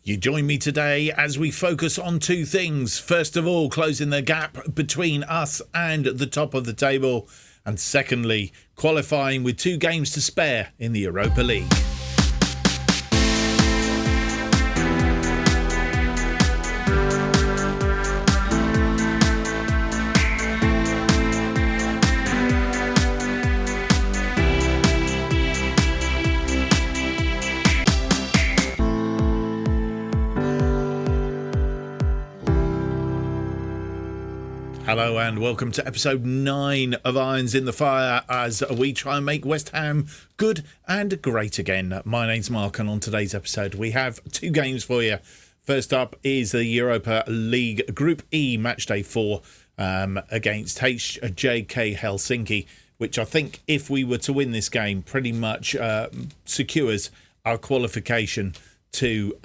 You join me today as we focus on two things. First of all, closing the gap between us and the top of the table. And secondly, qualifying with 2 games to spare in the Europa League. Hello and welcome to episode 9 of Irons in the Fire as we try and make West Ham good and great again. My name's Mark and on today's episode we have 2 games for you. First up is the Europa League Group E Matchday 4 against HFK Helsinki, which I think if we were to win this game pretty much secures our qualification to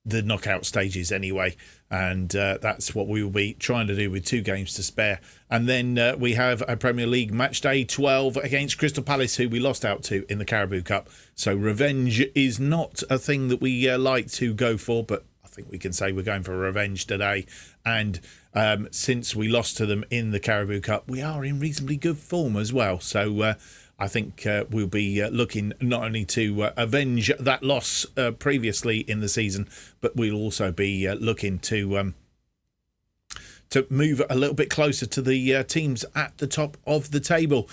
the knockout stages anyway. And that's what we will be trying to do with 2 games to spare. And then we have a Premier League match day 12 against Crystal Palce, who we lost out to in the Carabao Cup. So revenge is not a thing that we like to go for, but I think we can say we're going for revenge today. And since we lost to them in the Carabao Cup, we are in reasonably good form as well. So I think we'll be looking not only to avenge that loss previously in the season, but we'll also be looking to move a little bit closer to the teams at the top of the table.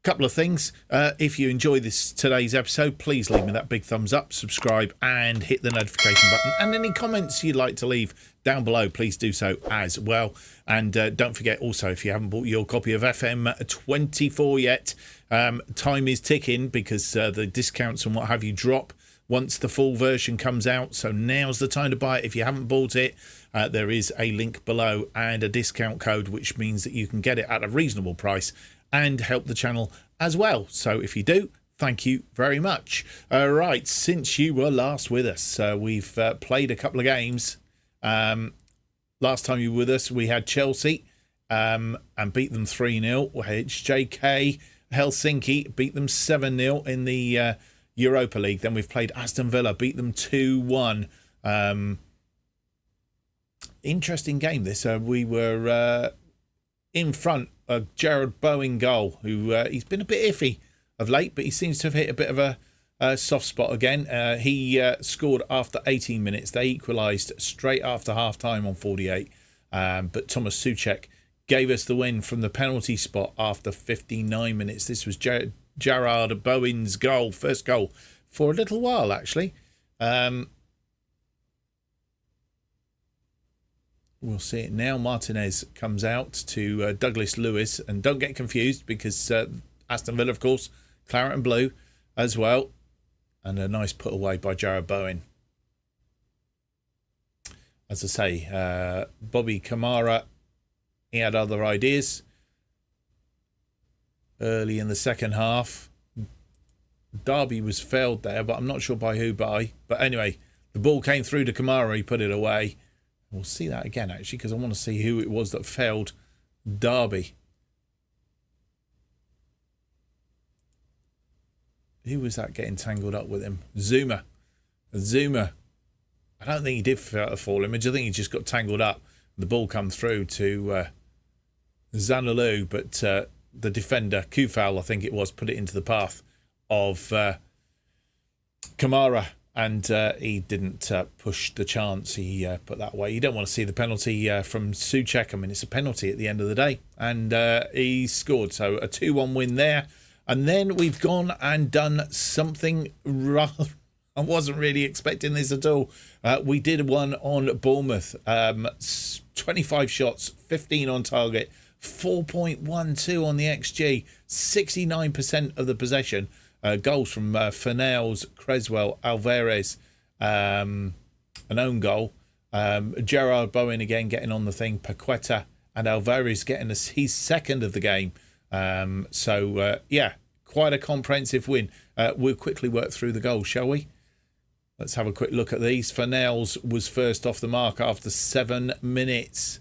Couple of things. If you enjoy today's episode, please leave me that big thumbs up, subscribe, and hit the notification button. And any comments you'd like to leave down below, please do so as well. And don't forget also, if you haven't bought your copy of FM24 yet, time is ticking because the discounts and what have you drop once the full version comes out. So now's the time to buy it. If you haven't bought it, there is a link below and a discount code, which means that you can get it at a reasonable price and help the channel as well. So if you do, thank you very much. Right, since you were last with us, we've played a couple of games. Last time you were with us, we had Chelsea and beat them 3-0. HFK Helsinki beat them 7-0 in the Europa League. Then we've played Aston Villa, beat them 2-1. Interesting game this. We were in front of Jarrod Bowen goal, who he's been a bit iffy of late, but he seems to have hit a bit of a soft spot again. He scored after 18 minutes. They equalised straight after half-time on 48. But Thomas Souček gave us the win from the penalty spot after 59 minutes. This was Jarrod Bowen's goal, first goal for a little while, actually. We'll see it now. Martinez comes out to Douglas Lewis. And don't get confused because Aston Villa, of course, claret and blue as well. And a nice put away by Jarrod Bowen. As I say, Bobby Kamara, he had other ideas early in the second half. Derby was fouled there, but I'm not sure by who by. But anyway, the ball came through to Kamara. He put it away. We'll see that again, actually, because I want to see who it was that failed Derby. Who was that getting tangled up with him? Zuma. I don't think he did fall image. I think he just got tangled up. The ball come through to Zanalu, but the defender, Kufal, I think it was, put it into the path of Kamara. And he didn't push the chance. He put that away. You don't want to see the penalty from Souček. I mean, it's a penalty at the end of the day. And he scored. So a 2-1 win there. And then we've gone and done something rather... I wasn't really expecting this at all. We did one on Bournemouth. 25 shots, 15 on target, 4.12 on the XG, 69% of the possession. Goals from Fornals, Creswell, Alvarez, an own goal. Jarrod Bowen again getting on the thing. Paqueta and Alvarez getting his second of the game. Yeah, quite a comprehensive win. We'll quickly work through the goals, shall we? Let's have a quick look at these. Fornals was first off the mark after 7 minutes.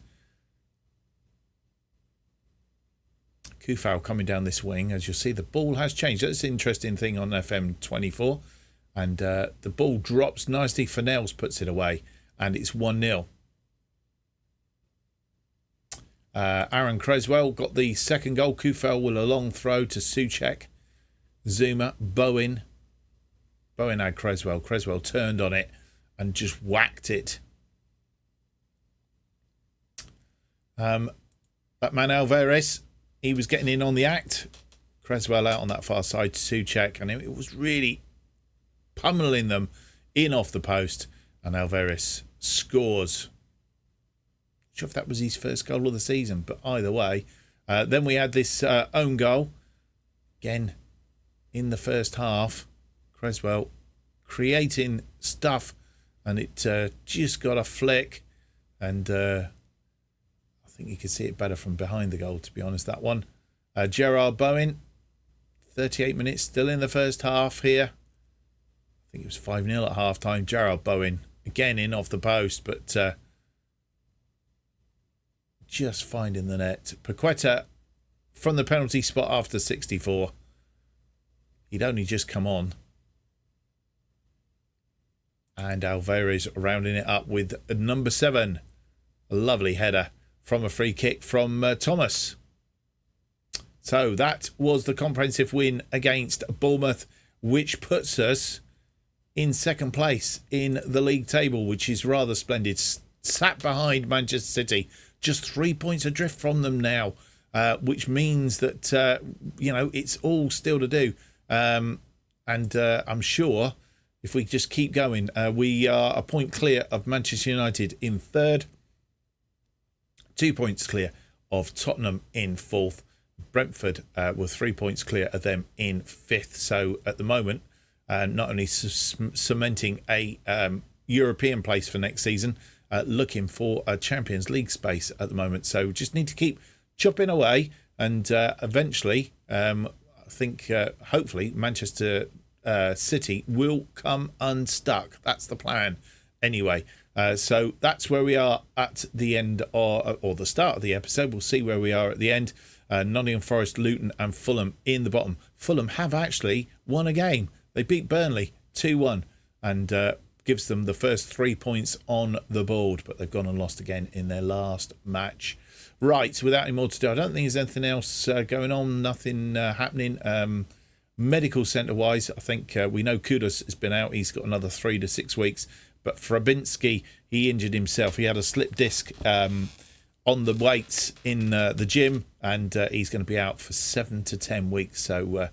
Kufal coming down this wing. As you'll see, the ball has changed. That's an interesting thing on FM24. And the ball drops nicely. Fennells puts it away, and it's 1-0. Aaron Creswell got the second goal. Kufel with a long throw to Souček. Zuma, Bowen had Creswell. Creswell turned on it and just whacked it. That man Alvarez, he was getting in on the act. Creswell out on that far side to Souček, and it was really pummeling them in off the post, and Alvarez scores. Not sure if that was his first goal of the season, but either way. Then we had this own goal. Again, in the first half, Creswell creating stuff, and it just got a flick, and I think you could see it better from behind the goal, to be honest, that one. Gerard Bowen, 38 minutes, still in the first half here. I think it was 5-0 at half-time. Gerard Bowen, again in off the post, but just finding the net. Paqueta from the penalty spot after 64. He'd only just come on. And Alvarez rounding it up with number 7. A lovely header from a free kick from Thomas. So that was the comprehensive win against Bournemouth, which puts us in second place in the league table, which is rather splendid. Sat behind Manchester City, just 3 points adrift from them now, which means that, it's all still to do. And I'm sure if we just keep going, we are a point clear of Manchester United in third, 2 points clear of Tottenham in fourth. Brentford were 3 points clear of them in fifth. So at the moment, not only cementing a European place for next season, looking for a Champions League space at the moment. So just need to keep chopping away, and eventually, I think, hopefully, Manchester City will come unstuck. That's the plan anyway. So that's where we are at the end, or the start of the episode. We'll see where we are at the end. Nottingham Forest, Luton and Fulham in the bottom. Fulham have actually won a game. They beat Burnley 2-1 and gives them the first 3 points on the board, but they've gone and lost again in their last match. Right, without any more to do, I don't think there's anything else going on, nothing happening. Medical centre wise, I think we know Kudus has been out. He's got another 3 to 6 weeks. But Frabinski, he injured himself. He had a slip disc on the weights in the gym, and he's going to be out for 7 to 10 weeks. So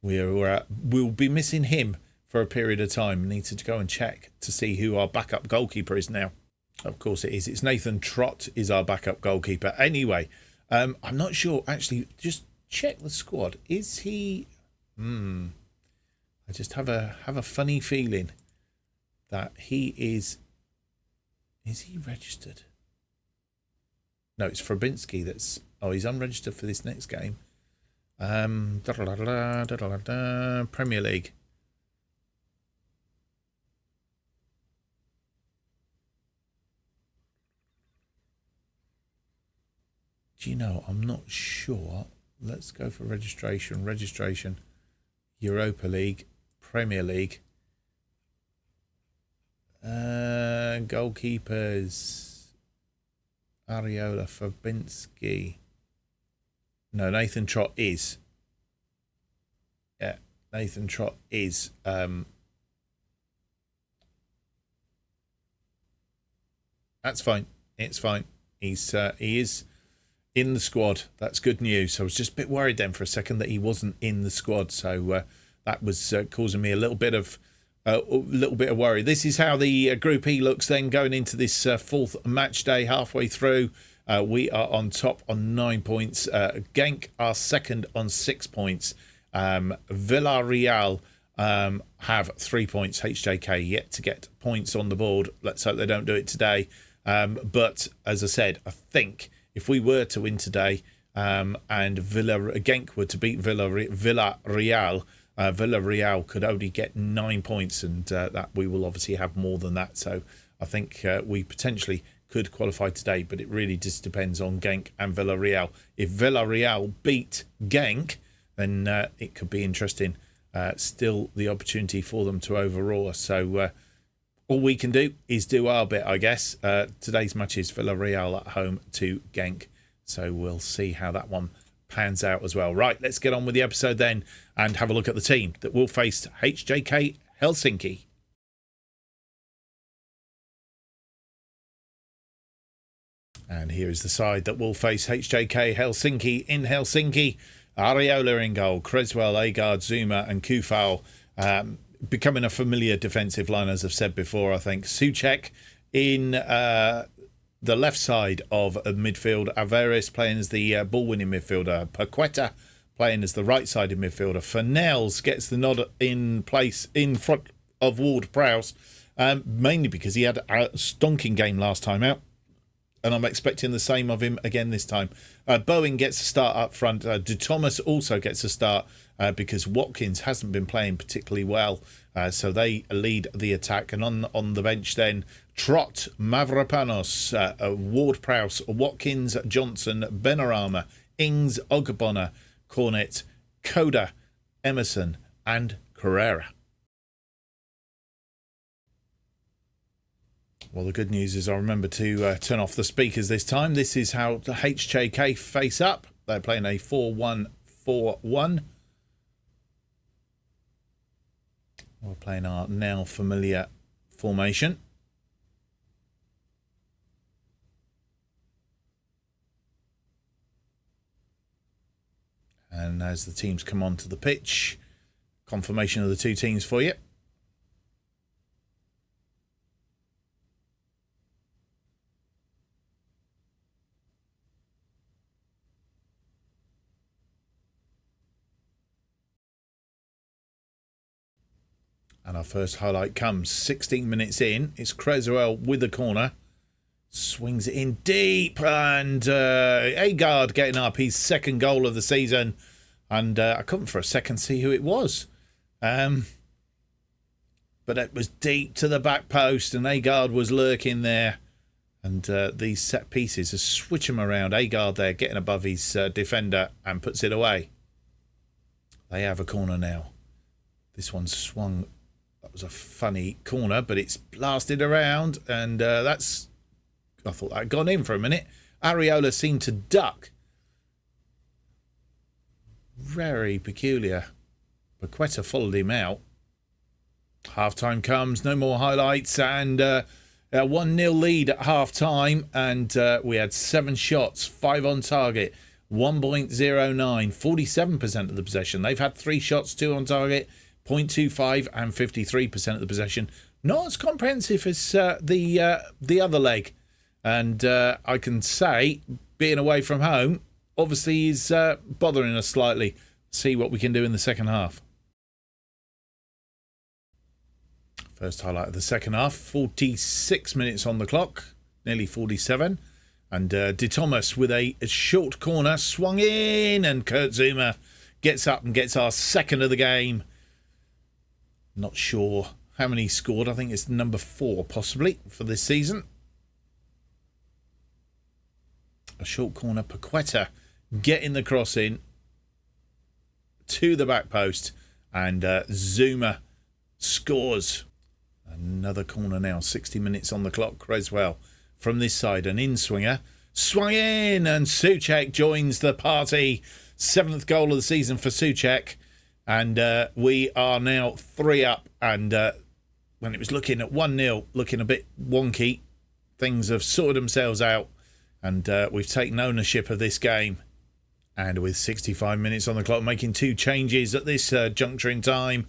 we'll be missing him for a period of time. Need to go and check to see who our backup goalkeeper is now. Of course it is. It's Nathan Trott is our backup goalkeeper. Anyway, I'm not sure. Actually, just check the squad. Is he... I just have a funny feeling that he is... Is he registered? No, it's Frabinski that's... Oh, he's unregistered for this next game. Premier League. Do you know, I'm not sure. Let's go for registration. Registration. Europa League. Premier League. Goalkeepers. Areola, Fabinski. No, Nathan Trott is. Yeah, Nathan Trott is. That's fine. It's fine. He is in the squad. That's good news. I was just a bit worried then for a second that he wasn't in the squad. So that was causing me a little bit of worry. This is how the Group E looks then going into this fourth match day. Halfway through, we are on top on 9 points. Genk are second on 6 points. Villarreal have 3 points. HJK yet to get points on the board. Let's hope they don't do it today. But as I said, I think if we were to win today and Genk were to beat Villarreal, Villarreal could only get 9 points, and that we will obviously have more than that. So I think we potentially could qualify today, but it really just depends on Genk and Villarreal. If Villarreal beat Genk, then it could be interesting still the opportunity for them to overawe us. So all we can do is do our bit, I guess. Today's match is Villarreal at home to Genk. So we'll see how that one pans out as well. Right, let's get on with the episode then and have a look at the team that will face HJK Helsinki. And here is the side that will face HJK Helsinki. In Helsinki, Ariola in goal, Creswell, Agard, Zuma and Kufal. Becoming a familiar defensive line, as I've said before, I think. Souček in the left side of midfield. Averis playing as the ball-winning midfielder. Paqueta playing as the right-sided midfielder. Fernels gets the nod in place in front of Ward-Prowse, mainly because he had a stonking game last time out. And I'm expecting the same of him again this time. Bowen gets a start up front. De Thomas also gets a start because Watkins hasn't been playing particularly well. So they lead the attack. And on the bench then, Trott, Mavropanos, Ward-Prowse, Watkins, Johnson, Benarama, Ings, Ogbonna, Cornet, Coda, Emerson and Carrera. Well, the good news is I remember to turn off the speakers this time. This is how the HJK face up. They're playing a 4-1-4-1. We're playing our now familiar formation. And as the teams come onto the pitch, confirmation of the two teams for you. And our first highlight comes 16 minutes in. It's Creswell with the corner. Swings it in deep. And Agard getting up. His second goal of the season. And I couldn't for a second see who it was. But it was deep to the back post. And Agard was lurking there. And these set pieces just switch him around. Agard there getting above his defender and puts it away. They have a corner now. This one swung. That was a funny corner, but it's blasted around, and that's... I thought that had gone in for a minute. Ariola seemed to duck. Very peculiar. Paqueta followed him out. Half-time comes, no more highlights, and a 1-0 lead at half-time, and we had 7 shots, 5 on target, 1.09, 47% of the possession. They've had 3 shots, 2 on target, 0.25 and 53% of the possession. Not as comprehensive as the other leg. And I can say, being away from home, obviously is bothering us slightly. See what we can do in the second half. First highlight of the second half, 46 minutes on the clock, nearly 47. And De Thomas with a short corner, swung in, and Kurt Zuma gets up and gets our second of the game. Not sure how many he scored. I think it's number 4 possibly for this season. A short corner. Paqueta getting the cross in to the back post. And Zuma scores. Another corner now. 60 minutes on the clock. Creswell from this side. An in-swinger. Swung in and Souček joins the party. 7th goal of the season for Souček. And we are now 3 up. And when it was looking at 1-0, looking a bit wonky, things have sorted themselves out. And we've taken ownership of this game. And with 65 minutes on the clock, making 2 changes at this juncture in time,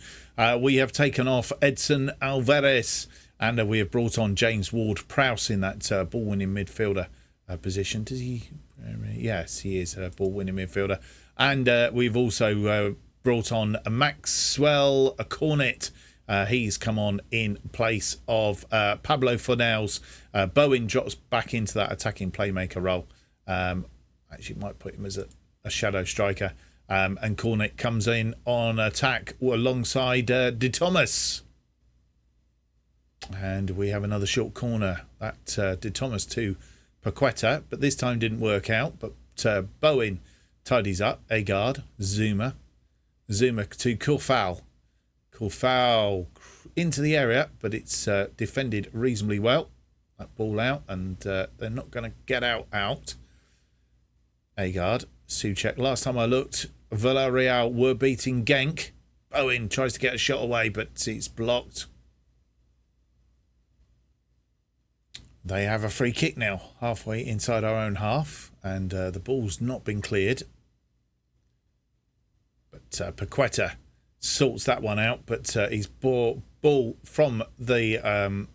we have taken off Edson Alvarez. And we have brought on James Ward-Prowse in that ball-winning midfielder position. Does he? Yes, he is a ball-winning midfielder. And we've also... brought on Maxwell Cornet. He's come on in place of Pablo Fernels. Bowen drops back into that attacking playmaker role. Actually, might put him as a shadow striker. And Cornet comes in on attack alongside De Thomas. And we have another short corner. That De Thomas to Paqueta, but this time didn't work out. But Bowen tidies up. Agard, Zuma to Kufal. will foul into the area, but it's defended reasonably well. That ball out, and they're not going to get out. Agard, Souček. Last time I looked, Villarreal were beating Genk. Owen tries to get a shot away, but it's blocked. They have a free kick now, halfway inside our own half, and the ball's not been cleared. But Paqueta sorts that one out, but his ball from the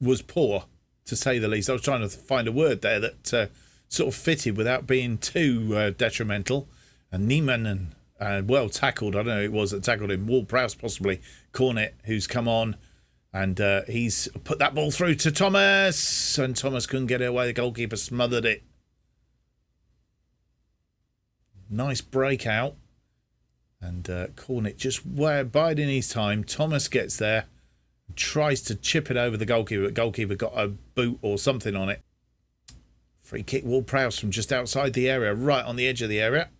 was poor, to say the least. I was trying to find a word there that sort of fitted without being too detrimental. And Niemann, and well tackled. I don't know who it was that tackled him. Ward-Prowse possibly. Cornet, who's come on. And he's put that ball through to Thomas. And Thomas couldn't get it away. The goalkeeper smothered it. Nice breakout. And Cornet just biding his time. Thomas gets there. Tries to chip it over the goalkeeper. But the goalkeeper got a boot or something on it. Free kick, Ward-Prowse from just outside the area. Right on the edge of the area.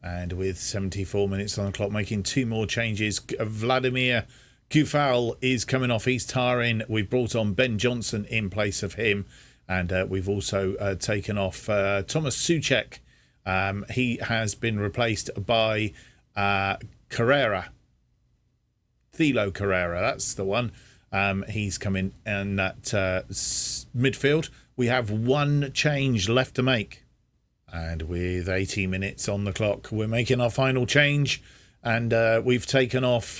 And with 74 minutes on the clock, making two more changes. Vladimir Kufal is coming off. He's tiring. We've brought on Ben Johnson in place of him. And we've also taken off Thomas Souček. He has been replaced by Carrera. Thilo Carrera, that's the one. He's coming in at midfield. We have one change left to make. And with 80 minutes on the clock, we're making our final change. And we've taken off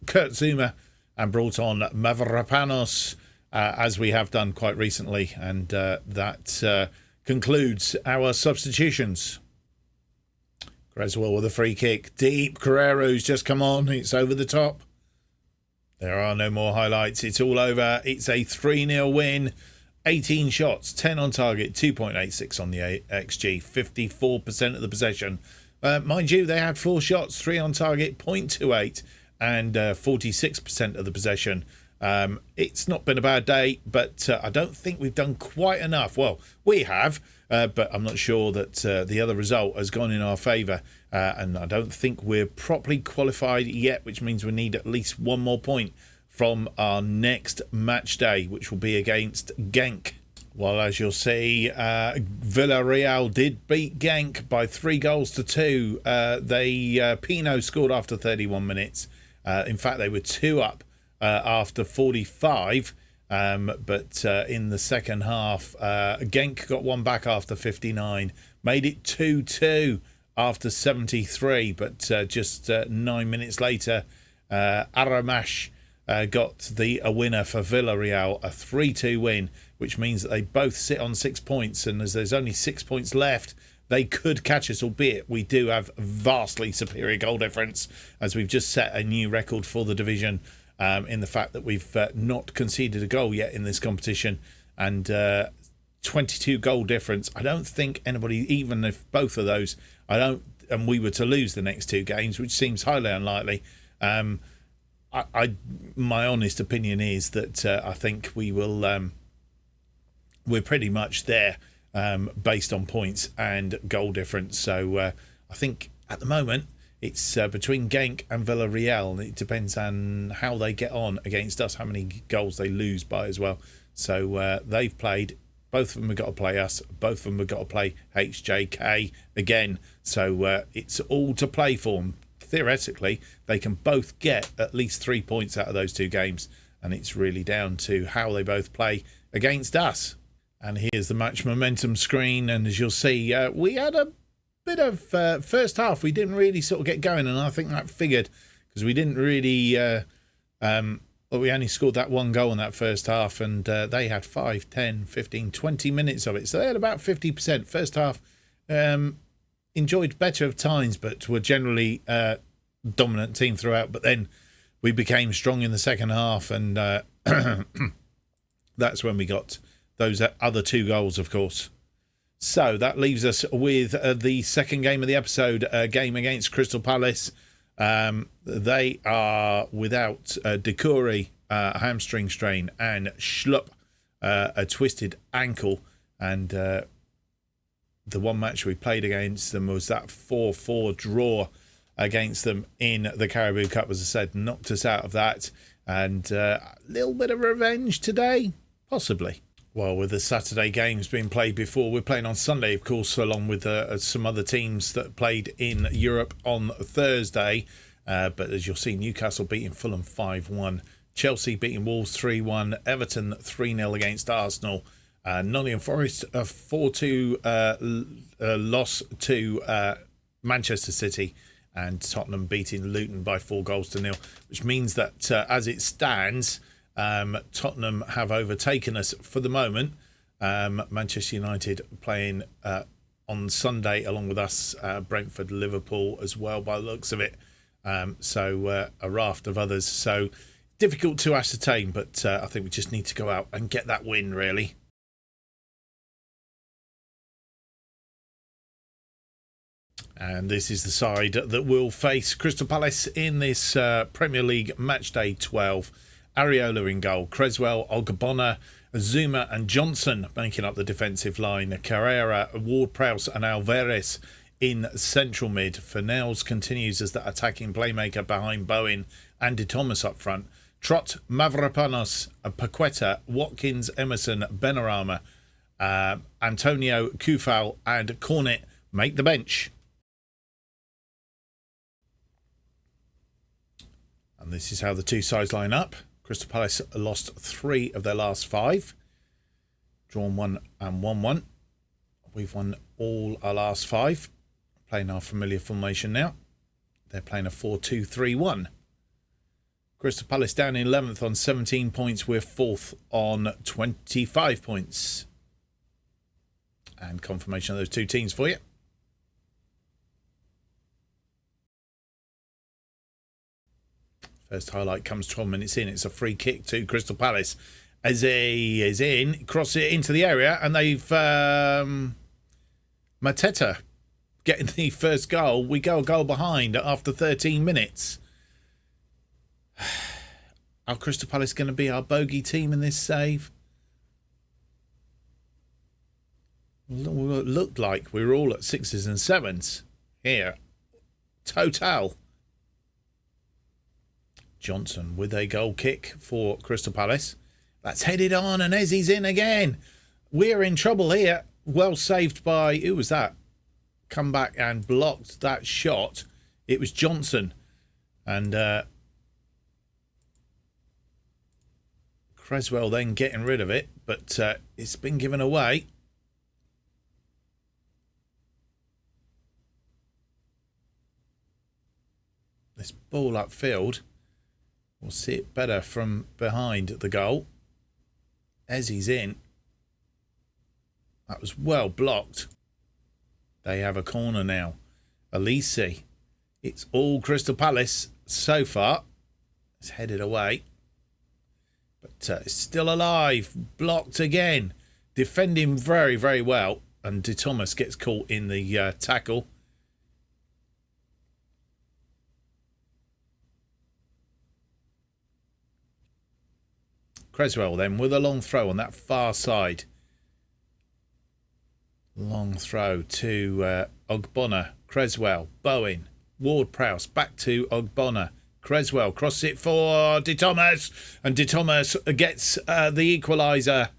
Kurt Zuma and brought on Mavropanos, as we have done quite recently. And that concludes our substitutions. Creswell with a free kick. Deep. Carrero's just come on. It's over the top. There are no more highlights. It's all over. It's a 3-0 win. 18 shots, 10 on target, 2.86 on the XG, 54% of the possession. Mind you, they had 4 shots, 3 on target, 0.28, and 46% of the possession. It's not been a bad day, but I don't think we've done quite enough. Well, we have, but I'm not sure that the other result has gone in our favour. And I don't think we're properly qualified yet, which means we need at least one more point from our next match day, which will be against Genk. Well, as you'll see, Villarreal did beat Genk by 3-2. Pino scored after 31 minutes. In fact, they were 2 up after 45. But in the second half, Genk got one back after 59, made it 2-2 after 73. But just 9 minutes later, Aramash got a winner for Villarreal, a 3-2 win, which means that they both sit on 6 points. And as there's only 6 points left, they could catch us, albeit we do have vastly superior goal difference, as we've just set a new record for the division in the fact that we've not conceded a goal yet in this competition. And 22 goal difference. I don't think anybody, even if both of those, and we were to lose the next 2 games, which seems highly unlikely, my honest opinion is that I think we will. We're pretty much there based on points and goal difference. So I think at the moment it's between Genk and Villarreal, and it depends on how they get on against us, how many goals they lose by as well. So they've played. Both of them have got to play us. Both of them have got to play HJK again. So it's all to play for them. Theoretically, they can both get at least 3 points out of those 2 games, and it's really down to how they both play against us. And here's the match momentum screen, and as you'll see, we had a bit of first half. We didn't really sort of get going, and I think that figured, because we didn't really we only scored that 1 goal in that first half, and they had 5, 10, 15, 20 minutes of it, so they had about 50%. First half enjoyed better of times, but were generally dominant team throughout. But then we became strong in the second half, and that's when we got those other 2 goals, of course. So that leaves us with the second game of the episode, a game against Crystal Palce. They are without Decouri, hamstring strain, and Schlupp, a twisted ankle. And the one match we played against them was that 4-4 draw against them in the Carabao Cup, as I said, knocked us out of that. And a little bit of revenge today, possibly. Well, with the Saturday games being played before, we're playing on Sunday, of course, along with some other teams that played in Europe on Thursday. But as you'll see, Newcastle beating Fulham 5-1. Chelsea beating Wolves 3-1. Everton 3-0 against Arsenal. Nottingham Forest a 4-2 loss to Manchester City. And Tottenham beating Luton by 4-0, which means that as it stands, Tottenham have overtaken us for the moment. Manchester United playing on Sunday along with us, Brentford, Liverpool as well by the looks of it. So a raft of others. So difficult to ascertain, but I think we just need to go out and get that win, really. And this is the side that will face Crystal Palace in this Premier League Matchday 12. Areola in goal, Creswell, Ogbonna, Zuma and Johnson making up the defensive line. Carrera, Ward-Prowse and Alvarez in central mid. Fernells continues as the attacking playmaker behind Bowen and De Thomas up front. Trott, Mavropanos, Paqueta, Watkins, Emerson, Benrahma, Antonio, Kufal and Cornet make the bench. And this is how the two sides line up. Crystal Palace lost 3 of their last 5. Drawn 1 and 1-1. We've won all our last 5. Playing our familiar formation now. They're playing a 4-2-3-1. Crystal Palace down in 11th on 17 points. We're 4th on 25 points. And confirmation of those two teams for you. First highlight comes 12 minutes in. It's a free kick to Crystal Palace. As he is in, cross it into the area, and they've Mateta getting the first goal. We go a goal behind after 13 minutes. Are Crystal Palace going to be our bogey team in this save? Well, it looked like we were all at 6s and 7s here. Total. Johnson with a goal kick for Crystal Palace. That's headed on and Ezzy's in again. We're in trouble here. Well saved by, who was that? Come back and blocked that shot. It was Johnson. And Creswell then getting rid of it. But it's been given away. This ball upfield. We'll see it better from behind the goal. Ezzy's in. That was well blocked. They have a corner now. Elise. It's all Crystal Palace so far. It's headed away. But it's still alive. Blocked again. Defending very, very well. And De Thomas gets caught in the tackle. Creswell then with a long throw on that far side. Long throw to Ogbonna, Creswell, Bowen, Ward-Prowse, back to Ogbonna. Creswell crosses it for De Thomas. And De Thomas gets the equaliser.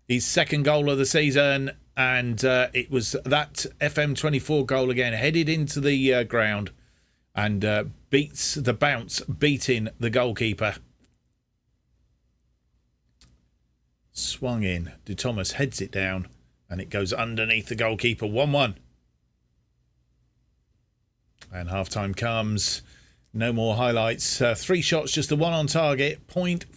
His second goal of the season. And it was that FM24 goal again. Headed into the ground. And beats the bounce, beating the goalkeeper. Swung in. De Thomas heads it down. And it goes underneath the goalkeeper. 1-1. And half-time comes. No more highlights. 3 shots, just the one on target. 0.59.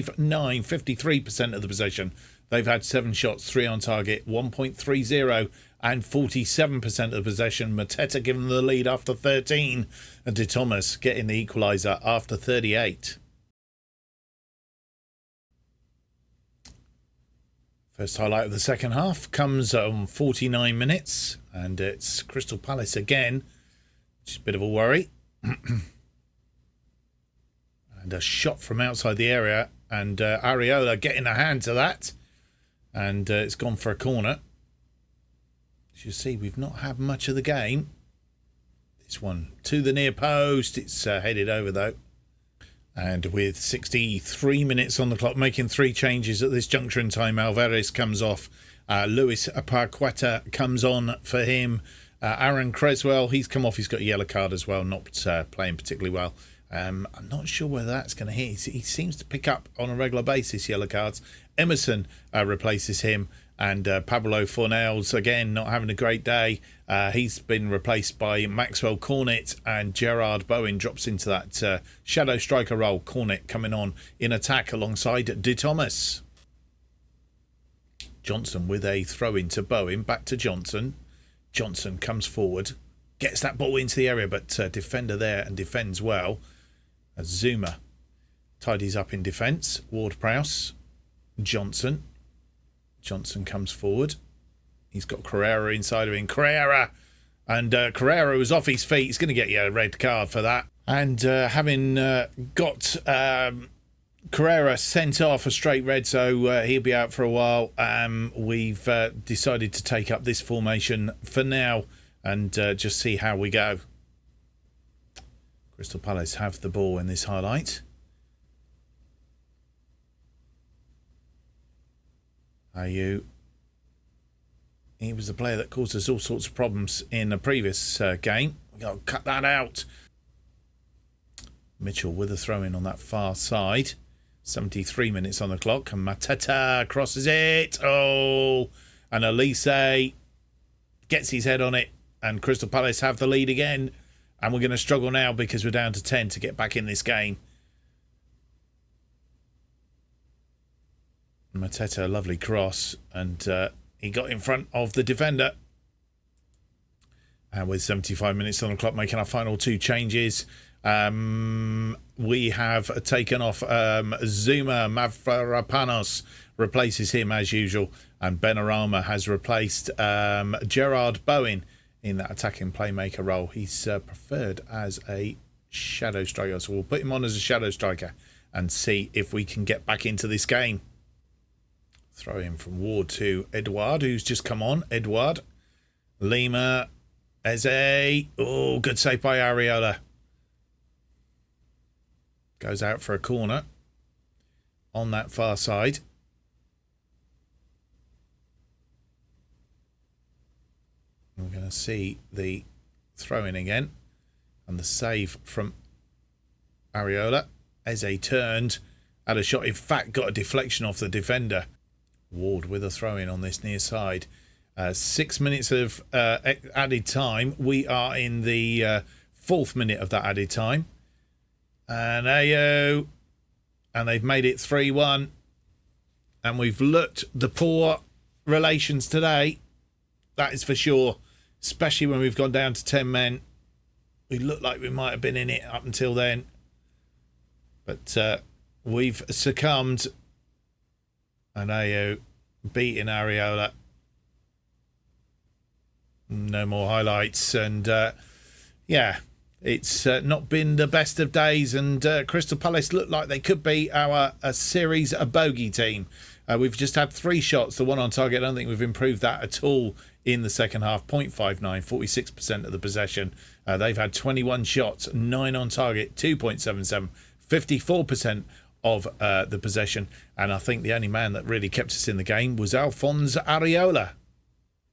53% of the possession. They've had 7 shots, 3 on target. 1.30 and 47% of the possession. Mateta giving the lead after 13. And De Thomas getting the equaliser after 38. First highlight of the second half comes on 49 minutes. And it's Crystal Palace again. Which is a bit of a worry. And a shot from outside the area. And Areola getting a hand to that. And it's gone for a corner. As you see, we've not had much of the game. This one to the near post. It's headed over though. And with 63 minutes on the clock, making 3 changes at this juncture in time, Alvarez comes off. Luis Paqueta comes on for him. Aaron Creswell, he's come off. He's got a yellow card as well, not playing particularly well. I'm not sure whether that's going to hit. He seems to pick up on a regular basis yellow cards. Emerson replaces him. And Pablo Fornells, again, not having a great day. He's been replaced by Maxwell Cornet, and Gerard Bowen drops into that shadow striker role. Cornet coming on in attack alongside De Thomas. Johnson with a throw in to Bowen. Back to Johnson. Johnson comes forward. Gets that ball into the area, but defender there and defends well. As Zuma tidies up in defence. Ward-Prowse. Johnson comes forward. He's got Carrera inside of him. Carrera! And Carrera was off his feet. He's going to get you a red card for that. And having got Carrera sent off a straight red, so he'll be out for a while. We've decided to take up this formation for now and just see how we go. Crystal Palace have the ball in this highlight. He was the player that caused us all sorts of problems in the previous game. We've got to cut that out. Mitchell with a throw-in on that far side. 73 minutes on the clock. And Mateta crosses it. Oh! And Elise gets his head on it. And Crystal Palace have the lead again. And we're going to struggle now because we're down to 10 to get back in this game. Mateta, lovely cross, and he got in front of the defender. And with 75 minutes on the clock, making our final 2 changes, we have taken off Zuma. Mavropanos replaces him as usual, and Benrahma has replaced Gerard Bowen in that attacking playmaker role. He's preferred as a shadow striker, so we'll put him on as a shadow striker and see if we can get back into this game. Throw in from Ward to Edouard, who's just come on. Edouard. Lima. Eze. Oh, good save by Areola. Goes out for a corner. On that far side. We're going to see the throw in again. And the save from Areola. Eze turned. Had a shot. In fact, got a deflection off the defender. Ward with a throw in on this near side. 6 minutes of added time. We are in the 4th minute of that added time. And Ayo. And they've made it 3-1. And we've looked the poor relations today. That is for sure. Especially when we've gone down to 10 men. We looked like we might have been in it up until then. But we've succumbed. And Ayo beating Areola. No more highlights. And yeah, it's not been the best of days. And Crystal Palace look like they could be our series a bogey team. We've just had 3 shots. The one on target, I don't think we've improved that at all in the second half. 0.59, 46% of the possession. They've had 21 shots, 9 on target, 2.77, 54% of the possession. And I think the only man that really kept us in the game was Alphonse Areola.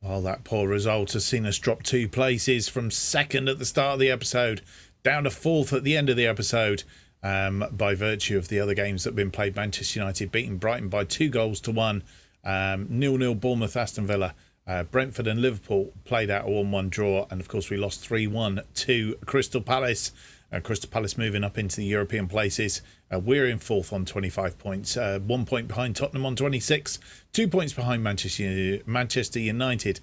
Well, that poor result has seen us drop 2 places from 2nd at the start of the episode down to 4th at the end of the episode by virtue of the other games that have been played. Manchester United beating Brighton by 2-1. 0-0 Bournemouth, Aston Villa. Brentford and Liverpool played out a 1-1 draw. And, of course, we lost 3-1 to Crystal Palace. Crystal Palace moving up into the European places. We're in 4th on 25 points. 1 point behind Tottenham on 26. 2 points behind Manchester United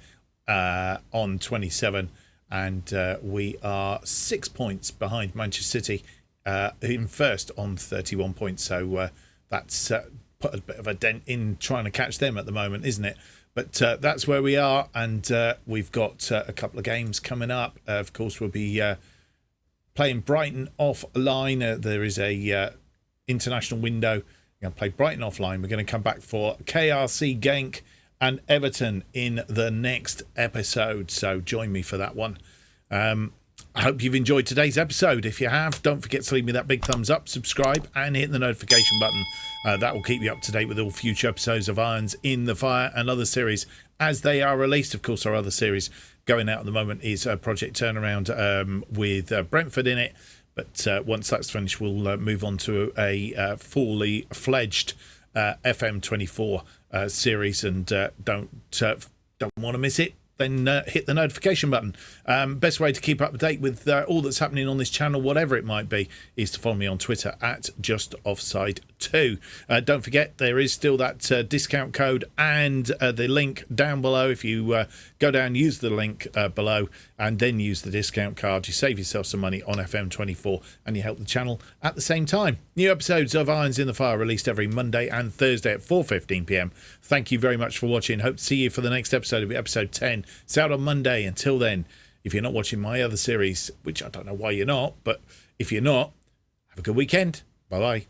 on 27. And we are 6 points behind Manchester City in 1st on 31 points. So that's put a bit of a dent in trying to catch them at the moment, isn't it? But that's where we are. And we've got a couple of games coming up. Of course, we'll be playing Brighton offline. There is a international window. We're going to play Brighton offline. We're going to come back for KRC Genk and Everton in the next episode. So join me for that one. I hope you've enjoyed today's episode. If you have, don't forget to leave me that big thumbs up, subscribe, and hit the notification button. That will keep you up to date with all future episodes of Irons in the Fire and other series as they are released. Of course, our other series going out at the moment is Project Turnaround with Brentford in it. But once that's finished, we'll move on to a fully fledged FM24 series, and don't want to miss it, then hit the notification button. Best way to keep up to date with all that's happening on this channel, whatever it might be, is to follow me on Twitter at JustOffsideFM. Don't forget, there is still that discount code and the link down below. If you go down, use the link below, and then use the discount card, you save yourself some money on FM24 and you help the channel at the same time. New episodes of Irons in the Fire released every Monday and Thursday at 4:15 p.m. Thank you very much for watching. Hope to see you for the next episode of episode 10. It's out on Monday. Until then, if you're not watching my other series, which I don't know why you're not, but if you're not, have a good weekend. Bye-bye.